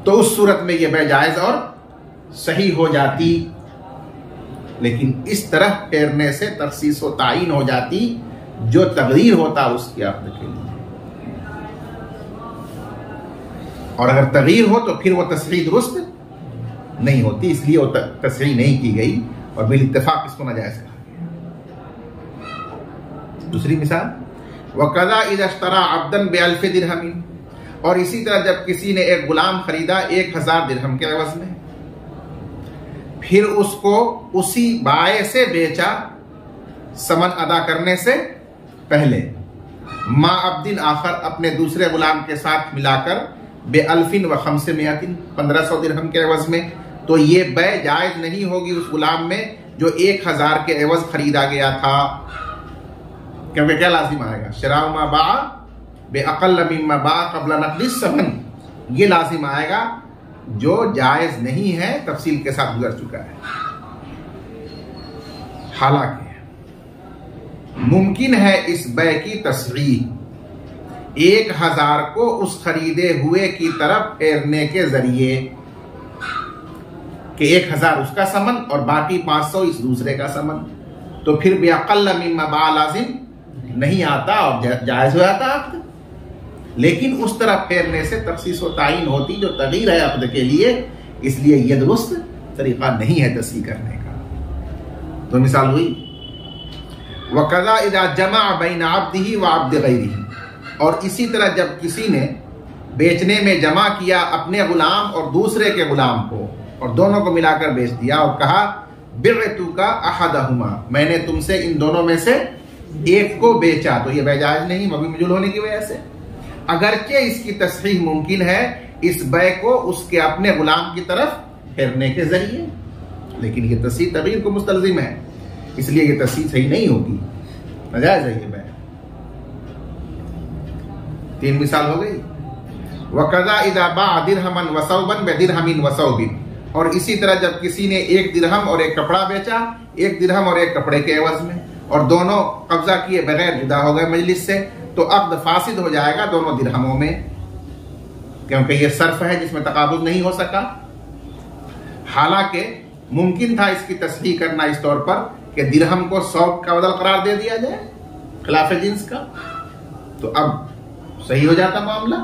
तो उस सूरत में यह जायज और सही हो जाती, लेकिन इस तरह फेरने से तखसीस व तायीन हो जाती जो तग़यीर होता उसके अक़्द के लिए, और अगर तग़यीर हो तो फिर वो तस्रीह दुरुस्त नहीं होती, इसलिए वो तस्रीह नहीं की गई और बिल इत्तिफाक इसको नाजायज कहा गया। दूसरी मिसाल, वकज़ा इज़ा इश्तरा अब्दन बिअल्फ़ि दिरहमिन, और इसी तरह जब किसी ने एक गुलाम खरीदा 1000 दिरहम के एवज में, फिर उसको उसी बाय से बेचा समन अदा करने से पहले, मा अब्दिन आखर, अपने दूसरे गुलाम के साथ मिलाकर, बेअल्फिन व खमसमियतिन, 1500 दिरहम के एवज में, तो ये बै जायज नहीं होगी उस गुलाम में जो 1000 के एवज खरीदा गया था, क्योंकि क्या लाजिम आएगा, शिराउ मा बा बेअक़ल मिम्मा बा क़ब्ल नक़दिस समन, ये लाजिम आएगा जो जायज नहीं है, तफसील के साथ गुजर चुका है। हालांकि मुमकिन है इस बै की तस्रीह 1000 को उस खरीदे हुए की तरफ फेरने के जरिए, कि 1000 उसका समन और बाकी 500 इस दूसरे का समन, तो फिर बेअक़ल मिम्मा बा लाजिम नहीं आता और जायज हो जाता अक़्द, लेकिन उस तरफ फेरने से तखसीस व तायीन होती जो तग़यीर है अक़्द के लिए, इसलिए यह दुरुस्त तरीका नहीं है तस्रीह करने का। तो मिसाल हुई, वकज़ा इज़ा जमा बैन अब्दिही व अब्दि गैरिही, और इसी तरह जब किसी ने बेचने में जमा किया अपने गुलाम और दूसरे के गुलाम को, और दोनों को मिलाकर बेच दिया और कहा बिअतुका अहदहुमा, मैंने तुमसे इन दोनों में से एक को बेचा, तो यह जायज नहीं मबी मजूल होने की वजह से, अगरचे इसकी तस्रीह मुमकिन है इस बै को उसके अपने गुलाम की तरफ फेरने के जरिए, लेकिन यह तस्रीह तग़यीर को मुस्तलजिम है, इसलिए यह तस्रीह सही नहीं होगी, नाजायज है ये बै। 3 मिसाल हो गई। वकज़ा इज़ा बाअ दिरहमन व सौबन बिदिरहमिन व सौबिन, और इसी तरह जब किसी ने 1 दिरहम और 1 कपड़ा बेचा, 1 दिरहम और 1 कपड़े के एवज में, और दोनों कब्जा किए बगैर जुदा हो गए मजलिस से, तो अक़्द फासिद हो जाएगा दोनों दिरहमों में, क्योंकि यह सर्फ है जिसमें तकाबुज़ नहीं हो सका। हालांकि मुमकिन था इसकी तस्रीह करना इस तौर पर कि दिरहम को सौब का बदल करार दे दिया जाए खिलाफ जिन्स का, तो अब सही हो जाता मामला।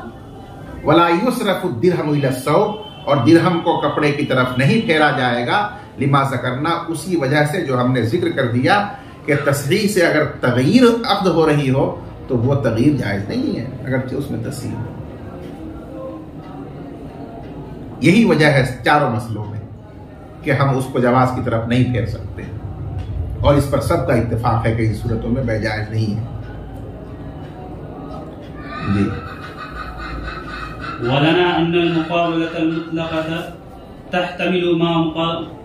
वला युसरफु दिरहम इला सौब, और दिरहम को कपड़े की तरफ नहीं फेरा जाएगा, लिमा ज़करना, उसी वजह से जो हमने जिक्र कर दिया कि तस्रीह से अगर तग़यीर अक़्द हो रही हो तो वो तग़यीर जायज़ नहीं है, अगर उसमें तस्रीह हो। यही वजह है चारों मसलों में कि हम उसको जवाज़ की तरफ नहीं फेर सकते, और इस पर सबका इत्तेफाक है कि इन सूरतों में बै जायज़ नहीं है। जी। वलना अन्नल मुक़ाबलतल मुतलक़ता तहतमिलु मा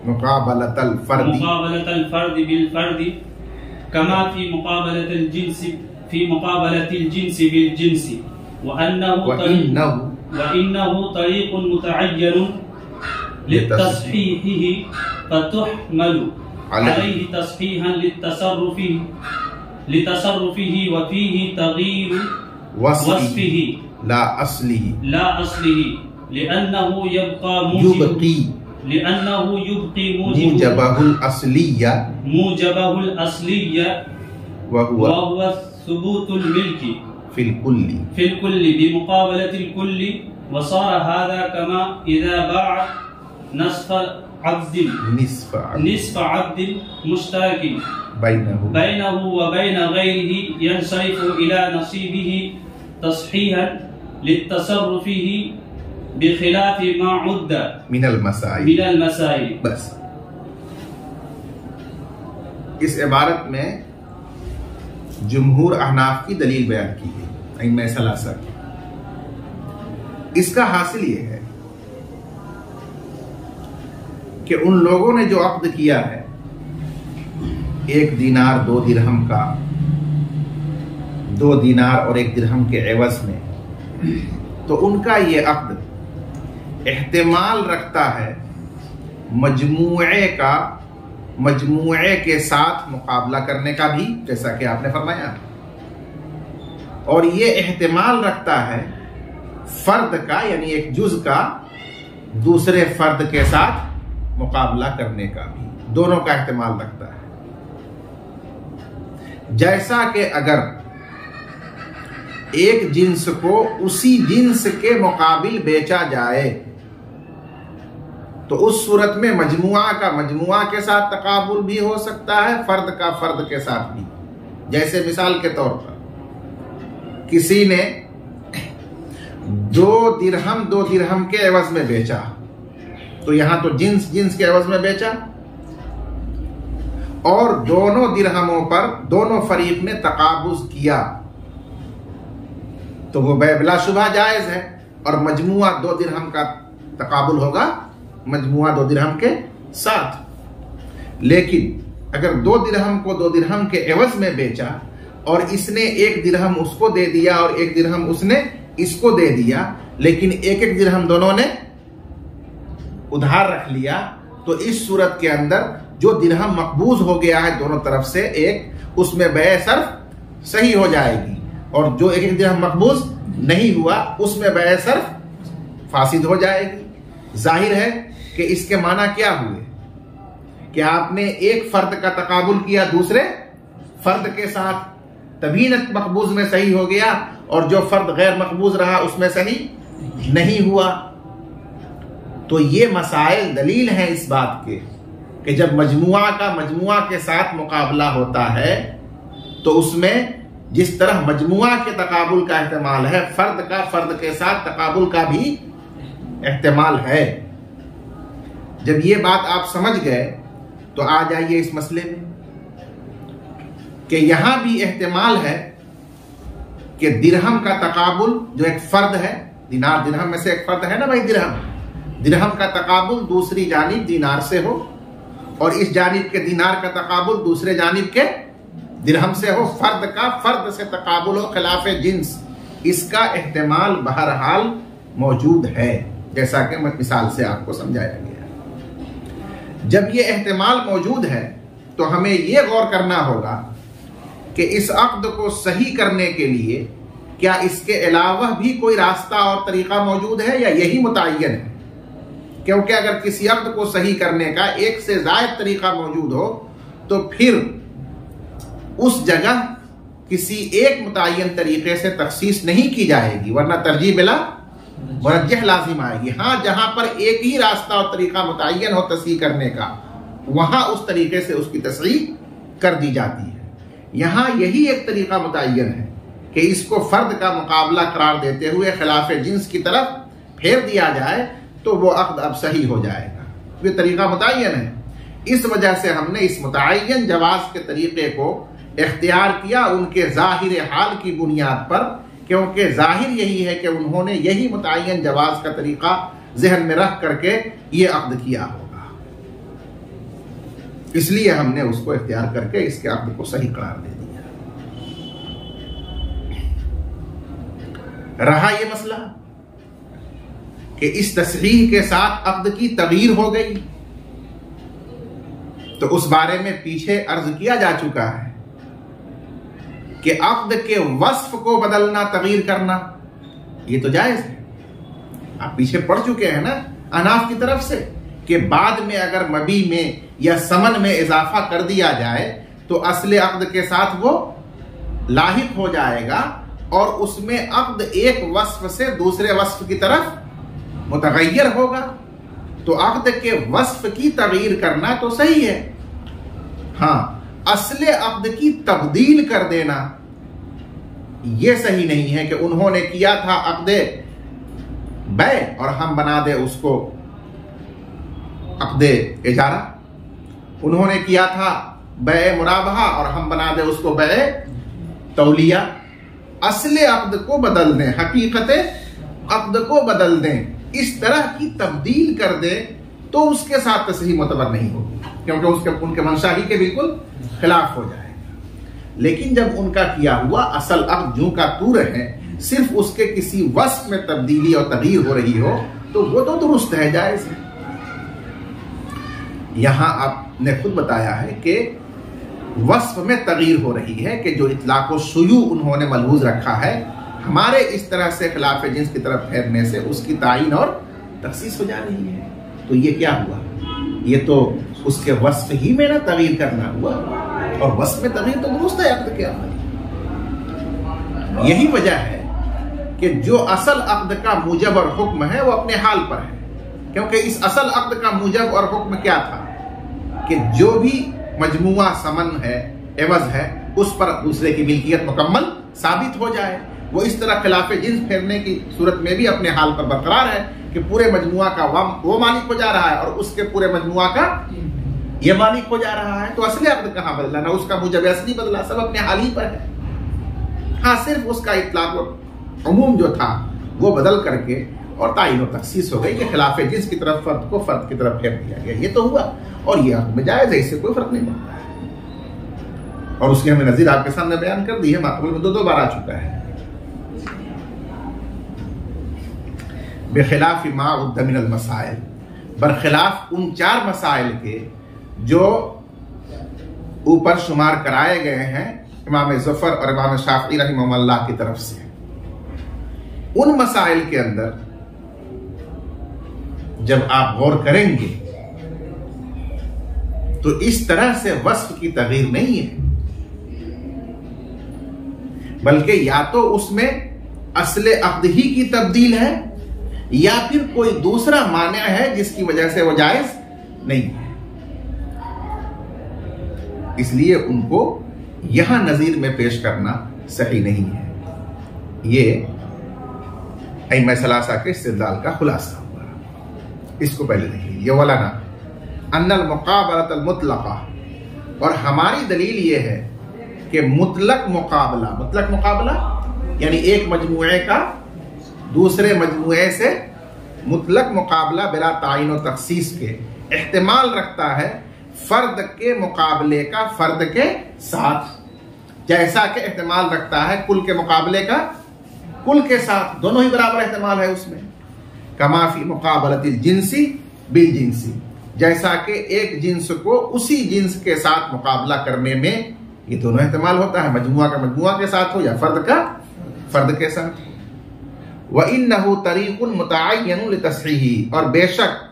मुक़ाबलतल फ़र्दी बिल फ़र्दी कमा फ़ी मुक़ाबलतिल जिन्सी बिल जिन्सी, व इन्नहु तरीक़ुन मुतअय्यनुन लितस्हीहिही फतुहमलु अलैहि तस्हीहन लितसर्रुफिही व फीही तगयीरु वस्फिही ला असलिही लिअन्नहु यबकी मूजबहुल असलिया व हुवा सुबूतुल मिल्की फिल कुल्ली बिमुकाबलतिल कुल्ली वसार हादा कमा इज़ा बाअ निस्फ अब्दिन मुश्तरकिन बैनहु व बैन गैरिही यंसरिफु इला नसीबिही तस्हीहन लितसर्रुफिही बिखिलाफि मा उद्दा मिनल मसाइल। बस इस इबारत में जुमहूर अहनाफ की दलील बयान की है, अइम्मा सलासा की। इसका हासिल ये है कि उन लोगों ने जो अक्द किया है 1 दीनार 2 दिरहम का, 2 दीनार और 1 दिरहम के एवज में, तो उनका ये अक्द एहतिमाल रखता है मजमूए के साथ मुकाबला करने का भी, जैसा कि आपने फरमाया, और ये एहतिमाल रखता है फर्द का, यानी एक जुज का दूसरे फर्द के साथ मुकाबला करने का भी, दोनों का एहतिमाल रखता है। जैसा कि अगर एक जिन्स को उसी जिन्स के मुकाबिल बेचा जाए तो उस सूरत में मजमुआ का मजमुआ के साथ तकाबुल भी हो सकता है, फर्द का फर्द के साथ भी। जैसे मिसाल के तौर पर किसी ने 2 दिरहम के एवज में बेचा, तो यहां तो जिन्स के एवज में बेचा, और दोनों दिरहमों पर दोनों फरीक ने तकाबुज किया, तो वो बै बिला शुबा जायज है, और मजमुआ 2 दिरहम का तकाबुल होगा मजमुआ 2 दिरहम के साथ। लेकिन अगर 2 दिरहम को 2 दिरहम के एवज में बेचा और इसने 1 दिरहम उसको दे दिया और 1 दिरहम उसने इसको दे दिया, लेकिन 1 दिरहम दोनों ने उधार रख लिया, तो इस सूरत के अंदर जो दिरहम मकबूज हो गया है दोनों तरफ से एक, उसमें बै सर्फ सही हो जाएगी, और जो 1 दिरहम मकबूज नहीं हुआ उसमें बै सर्फ फासिद हो जाएगी। जाहिर है कि इसके माना क्या हुए कि आपने एक फर्द का तकाबुल किया दूसरे फर्द के साथ, तभी न मकबूज में सही हो गया, और जो फर्द गैर मकबूज रहा उसमें सही नहीं हुआ। तो ये मसाइल दलील हैं इस बात के कि जब मजमुआ का मजमुआ के साथ मुकाबला होता है तो उसमें जिस तरह मजमुआ के तकाबुल का एहतमाल है, फर्द का फर्द के साथ तकाबुल का भी एहतमाल है। जब ये बात आप समझ गए तो आ जाइए इस मसले में कि यहां भी एहतमाल है कि दिरहम का तकाबुल, जो एक फर्द है, दिनार दिरहम में से एक फर्द है ना भाई, दिरहम का तकाबुल दूसरी जानिब दिनार से हो, और इस जानिब के दिनार का तकाबुल दूसरे जानिब के दिरहम से हो, फर्द का फर्द से तकाबुल हो खिलाफे जिन्स, इसका एहतमाल बहरहाल मौजूद है, जैसा कि मिसाल से आपको समझाया गया। जब ये एहतमाल मौजूद है तो हमें यह गौर करना होगा कि इस अक्द को सही करने के लिए क्या इसके अलावा भी कोई रास्ता और तरीका मौजूद है या यही मुतय्यन है। क्योंकि अगर किसी अक्द को सही करने का एक से ज़ायद तरीका मौजूद हो तो फिर उस जगह किसी एक मुतय्यन तरीके से तखसीस नहीं की जाएगी, वरना तरजीह बिला मुरज्जह लाजिम आएगी। हाँ, जहां पर एक ही रास्ता और तरीका मुतय्यन हो तस्हीह करने का, वहां उस तरीके से उसकी तस्हीह कर दी जाती है। यहां यही एक तरीका मुतय्यन है कि इसको फर्द का मुकाबला करार देते हुए खिलाफ जिन्स की तरफ फेर दिया जाए तो वो अक्द अब सही हो जाएगा। ये तरीका मुतय्यन है। इस वजह से हमने इस मुतय्यन जवाज के तरीके को इख्तियार किया उनके जाहिर हाल की बुनियाद पर, क्योंकि जाहिर यही है कि उन्होंने यही मुतय्यन जवाज का तरीका जहन में रख करके ये अक्द किया होगा, इसलिए हमने उसको इख्तियार करके इसके अक्द को सही करार दे दिया। रहा ये मसला कि इस तस्रीह के साथ अक्द की तगयीर हो गई, तो उस बारे में पीछे अर्ज किया जा चुका है कि अक्द के वस्फ को बदलना, तगयीर करना, ये तो जायज है। आप पीछे पढ़ चुके हैं ना अहनाफ की तरफ से कि बाद में अगर मबी में या समन में इजाफा कर दिया जाए तो असले अक्द के साथ वो लाहिक हो जाएगा और उसमें अक्द एक वस्फ से दूसरे वस्फ की तरफ मुतगय्यर होगा। तो अक्द के वस्फ की तगयीर करना तो सही है, हाँ, असले अक्द की तब्दील कर देना यह सही नहीं है कि उन्होंने किया था अक्दे बै और हम बना दे उसको अक्दे इजारा, उन्होंने किया था बै मुराबहा और हम बना दे उसको बै तौलिया। असले अक्द को बदल दें, हकीकत अक्द को बदल दें, इस तरह की तब्दील कर दे तो उसके साथ तस्रीह मुतबर नहीं होगी, क्योंकि उनके मंशा ही के बिल्कुल खिलाफ हो जाएगा। लेकिन जब उनका किया हुआ असल अक्द जूं का तू रहे, सिर्फ उसके किसी वस्फ में तब्दीली और तगयीर हो रही हो तो वो तो दुरुस्त है, जायज है। यहां आपने खुद बताया है कि वस्फ में तगयीर हो रही है कि जो इतलाक़ व शुयू उन्होंने मलहूज रखा है, हमारे इस तरह से खिलाफ जिन्स की तरफ फेरने से उसकी तायीन और तखसीस हो जा रही है। तो ये क्या हुआ? ये तो उसके वस्फ ही में ना तगयीर करना हुआ, और वस्फ में तगयीर तो दुरुस्त है अक्द के अमल। यही वजह है कि जो असल अक्द का मूजब और हुक्म है वो अपने हाल पर है, क्योंकि इस असल अक्द का मूजब और हुक्म क्या था कि जो भी मजमुआ समन है, एवज है, उस पर दूसरे की मिल्कियत मुकम्मल साबित हो जाए। वो इस तरह खिलाफ जिन्स फेरने की सूरत में भी अपने हाल पर बरकरार है कि पूरे मजमुआ का वो मालिक हो जा रहा है और उसके पूरे मजमुआ का ये मालिक हो जा रहा है। तो असली अक्द कहां बदला, ना उसका मूजब असली बदला, सब अपने हाल ही पर है। हाँ, सिर्फ उसका इतलाक़ उमूम जो था वो बदल करके और तायीन और तखसीस हो गई कि खिलाफ जिन्स की तरफ फर्द को फर्द की तरफ फेर दिया गया। ये तो हुआ और ये अक्द में जायज़ है, इससे कोई फर्क नहीं पड़ता है। और उसकी हमने नजीर आपके सामने बयान कर दी है, माक़बूल में दो बार आ चुका है। बेखिलाफ मा उद्दा मिनल मसाइल, बरखिलाफ उन 4 मसाइल के जो ऊपर शुमार कराए गए हैं इमाम ज़फ़र और इमाम शाफ़ी रहमहुल्लाह की तरफ से। उन मसाइल के अंदर जब आप गौर करेंगे तो इस तरह से वस्फ की तगयीर नहीं है, बल्कि या तो उसमें असले अक्द ही की तब्दील है या फिर कोई दूसरा मान्य है जिसकी वजह से वो जायज नहीं है। इसलिए उनको यहां नजीर में पेश करना सही नहीं है। ये अइम्मा सलासा के इस्तिदलाल का खुलासा हुआ। इसको पहले देखिए, ये वलाना अन्नल मुकाबलतल मुतलका, और हमारी दलील ये है कि मुतलक मुकाबला यानी एक मजमुए का दूसरे मजमुए से मुतलक मुकाबला बिला तायीन और तखसीस के एहतिमाल रखता है फर्द के मुकाबले का फर्द के साथ, जैसा कि एहतिमाल रखता है कुल के मुकाबले का कुल के साथ। दोनों ही बराबर एहतिमाल है उसमें। कमाफी मुकाबलतिल जिन्सी बिल जिन्सी, जैसा कि एक जिन्स को उसी जिन्स के साथ मुकाबला करने में ये दोनों एहतिमाल होता है, मजमुआ का मजमुआ के साथ हो या फर्द का फर्द के साथ। व इन्नहु तरीक़ुन मुतअय्यनुन लितस्हीही, और बेशक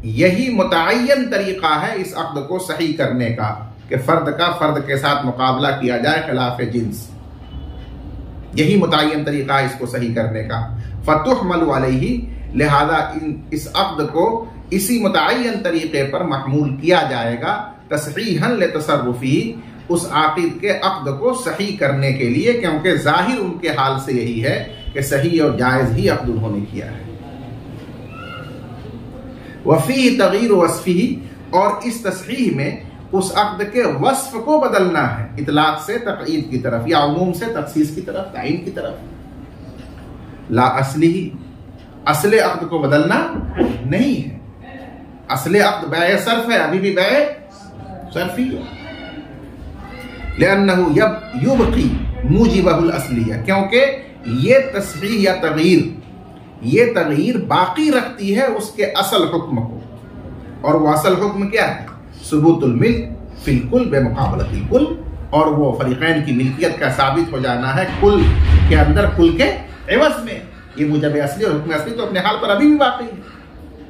यही मुतअय्यन तरीका है इस अक्द को सही करने का कि फर्द का फर्द के साथ मुकाबला किया जाए खिलाफ जिन्स। यही मुतअय्यन तरीका है इसको सही करने का। फतुहमलु अलैहि, लिहाजा इस अक्द को इसी मुतअय्यन तरीके पर महमूल किया जाएगा तस्हीहन लितसर्रुफी, उस आकिद के अक्द को सही करने के लिए, क्योंकि जाहिर उनके हाल से यही है कि सही और जायज ही अक्द उन्होंने किया है। वफी तगयीर वस्फी, और इस तस्हीह में उस अक्द के वस्फ को बदलना है, इतलाक से तक़यीद की तरफ या उमूम से तखसीस की तरफ, तायीन की तरफ। ला असली, असले अक्द को बदलना नहीं है। असले अक्द बै सर्फ है, अभी भी बै सर्फी है। लिअन्नहु युबकी मूजिबहुल असलिया, क्योंकि ये तस्हीह या तगयीर ये तगयीर बाकी रखती है उसके असल हुक्म को, और वो असल हुक्म क्या है? सुबूतुल मिल्क फिल कुल बेमुकाबलतिल कुल, और वो फरीकैन की मिल्कियत का साबित हो जाना है कुल के अंदर कुल के एवज में। ये मुजब असली और हुक्म असली तो अपने हाल पर अभी भी बाकी है,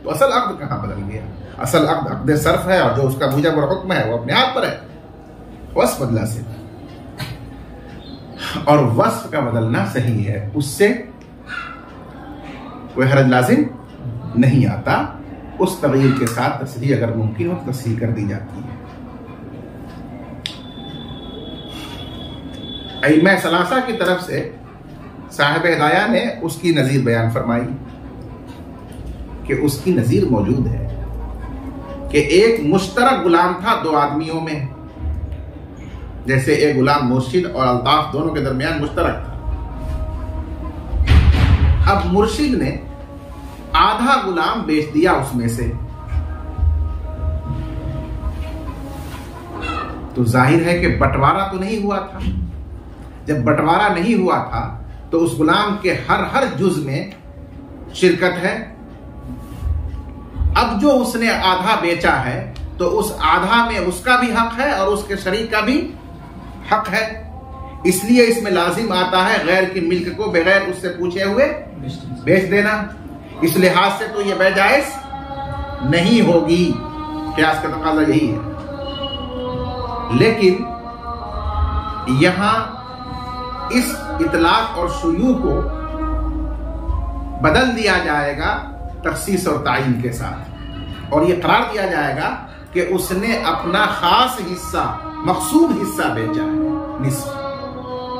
तो असल अक़्द कहाँ बदल गया? असल अक़्द अक़्द सर्फ है, और जो उसका मुजब और हुक्म है वो अपने हाथ पर है, वस्फ बदला से, और वस्फ का बदलना सही है, उससे कोई हरज लाजिम नहीं आता। उस तग़यीर के साथ तस्रीह अगर मुमकिन हो तो तस्रीह कर दी जाती है। अइम्मा सलासा की तरफ से साहिब हिदाया ने उसकी नज़ीर बयान फरमाई कि उसकी नज़ीर मौजूद है कि एक मुश्तरक गुलाम था दो आदमियों में, जैसे एक गुलाम मुर्शिद और अल्ताफ दोनों के दरमियान मुश्तरक था। अब मुर्शिद ने आधा गुलाम बेच दिया उसमें से, तो जाहिर है कि बंटवारा तो नहीं हुआ था। जब बंटवारा नहीं हुआ था तो उस गुलाम के हर जुज में शिरकत है। अब जो उसने आधा बेचा है तो उस आधा में उसका भी हक है और उसके शरीक का भी हक है, इसलिए इसमें लाजिम आता है गैर की मिल्क को बगैर उससे पूछे हुए बेच देना। इस लिहाज से तो यह बै जायज नहीं होगी, क़यास का तकाज़ा यही है। लेकिन यहां इस इतलाक और शुयू को बदल दिया जाएगा तखसीस और तायीन के साथ, और यह करार दिया जाएगा कि उसने अपना खास हिस्सा, मखसूद हिस्सा बेचा है निस्फ,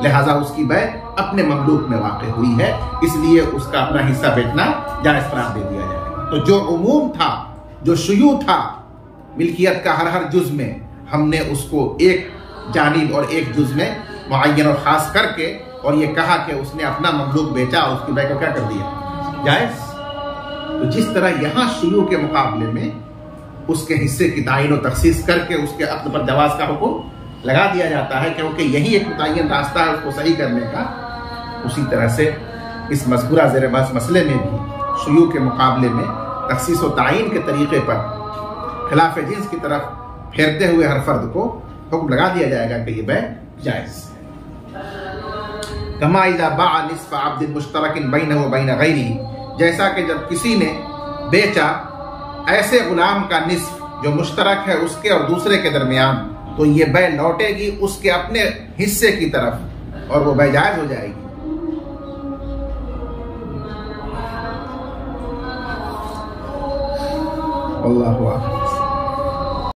लिहाजा उसकी बै अपने ममलूक में वाक़ हुई है, इसलिए उसका अपना हिस्सा बेचना जायज़ करार दे दिया जाएगा। तो जो उमूम था, जो शुयू था मिल्कियत का हर जुज में, हमने उसको एक जानिब और एक जुज में मुअय्यन और खास करके और ये कहा कि उसने अपना ममलूक बेचा और उसकी बै को क्या कर दिया? जायज़। तो जिस तरह यहाँ शुयू के मुकाबले में उसके हिस्से की तायीन और तखसीस करके उसके अक़्द पर जवाज़ का हुक्म लगा दिया जाता है क्योंकि यही एक मुतय्यन रास्ता है उसको सही करने का, उसी तरह से इस मज़कूरा ज़ेर बहस मसले में भी शुयू के मुकाबले में तखसीस और तायीन के तरीक़े पर खिलाफ जिन्स की तरफ फेरते हुए हर फर्द को हुक्म लगा दिया जाएगा कि ये बै जायज़। कमा इज़ा बाअ निस्फ़ अब्दिन मुश्तरकिन बैनहु व बैन गैरिही, जैसा कि जब किसी ने बेचा ऐसे गुलाम का निस्फ़ जो मुश्तरक है उसके और दूसरे के दरमियान, तो ये बै लौटेगी उसके अपने हिस्से की तरफ और वो बै जायज़ हो जाएगी। अल्लाहु अकबर।